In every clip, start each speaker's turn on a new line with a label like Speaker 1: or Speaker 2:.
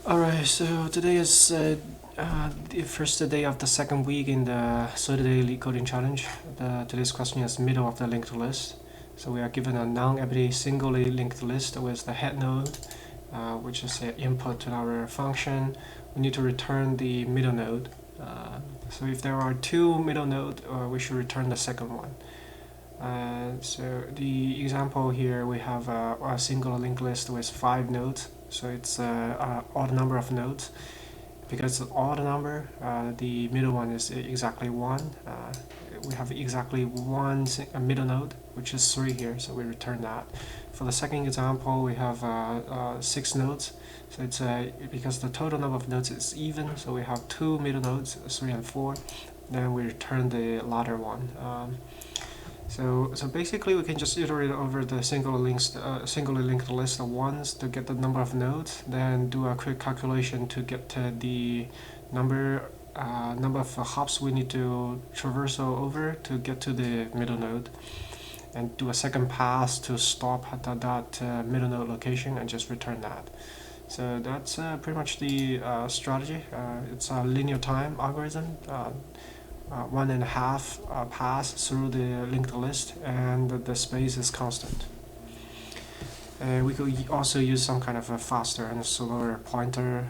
Speaker 1: Alright, so today is the first day of the second week in the 30-day Leetcode challenge. Today's question is middle of the linked list. So we are given a non-empty singly linked list with the head node, which is the input to our function. We need to return the middle node. So if there are two middle nodes, we should return the second one. So the example here, we have a single linked list with 5 nodes. So it's an odd number of nodes. Because it's an odd number, the middle one is exactly 1. We have exactly one middle node, which is 3 here, so we return that. For the second example, we have 6 nodes. So it's because the total number of nodes is even, so we have 2 middle nodes, 3 and 4. Then we return the latter one. So basically we can just iterate over the singly linked list once to get the number of nodes, then do a quick calculation to get the number of hops we need to traverse over to get to the middle node, and do a second pass to stop at that middle node location and just return that. So that's pretty much the strategy. It's a linear time algorithm. 1.5 pass through the linked list, and the space is constant. We could also use some kind of a faster and slower pointer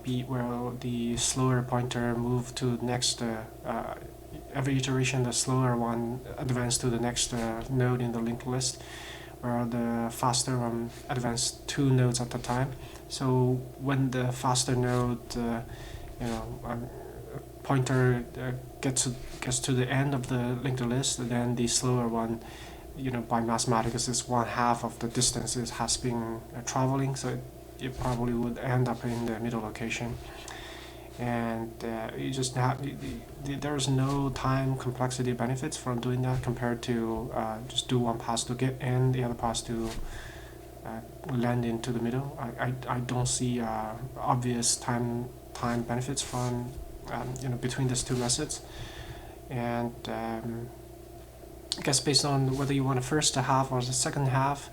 Speaker 1: beat, where the slower pointer move to next every iteration the slower one advance to the next node in the linked list, where the faster one advance 2 nodes at a time. So when the faster node pointer gets to the end of the linked list, then the slower one, by mathematics, is 1/2 of the distance it has been traveling, so it probably would end up in the middle location. And you just have there's no time complexity benefits from doing that compared to just do one pass to get in, the other pass to land into the middle. I don't see obvious time benefits from between these two methods. And I guess based on whether you want the first half or the second half,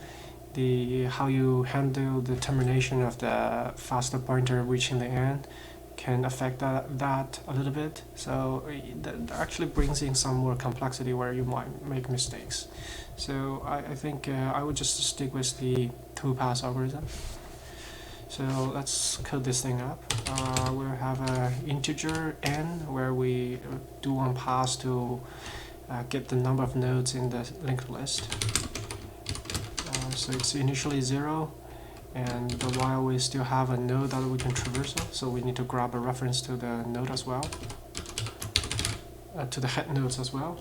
Speaker 1: how you handle the termination of the faster pointer reaching the end can affect that a little bit. So that actually brings in some more complexity where you might make mistakes. So I think I would just stick with the 2-pass algorithm. So let's code this thing up. We'll have an integer n where we do one pass to get the number of nodes in the linked list. So it's initially 0, and while we still have a node that we can traverse, so we need to grab a reference to the node as well, to the head nodes as well.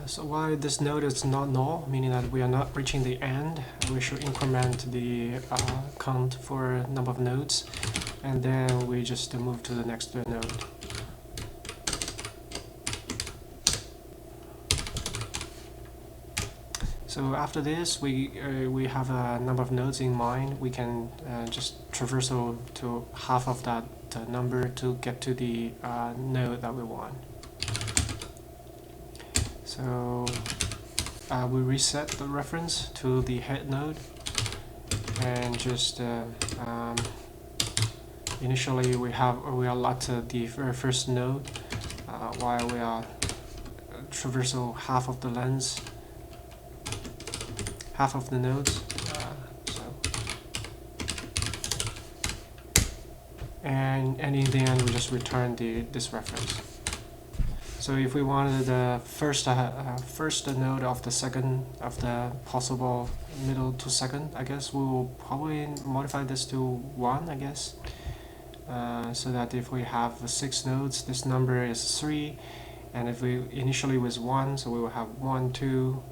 Speaker 1: So while this node is not null, meaning that we are not reaching the end, we should increment the count for number of nodes, and then we just move to the next node. So after this, we have a number of nodes in mind. We can just traverse to half of that number to get to the node that we want. So we reset the reference to the head node, and just initially we allot the very first node while we are traversal half of the length, half of the nodes. And in the end, we just return this reference. So if we wanted the first node of the second of the possible middle to second, I guess we will probably modify this to 1, I guess. So that if we have 6 nodes, this number is 3, and if we initially was 1, so we will have 1, 2.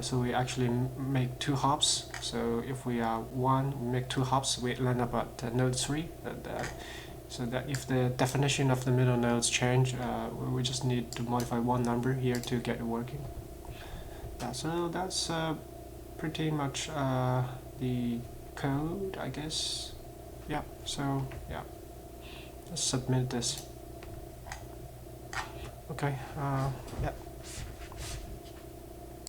Speaker 1: So we actually make 2 hops. So if we are 1, we make 2 hops, we land up at node 3. So that if the definition of the middle nodes change, we just need to modify one number here to get it working. Yeah, so that's pretty much the code, I guess. Yeah, so yeah, let's submit this. Okay, yeah.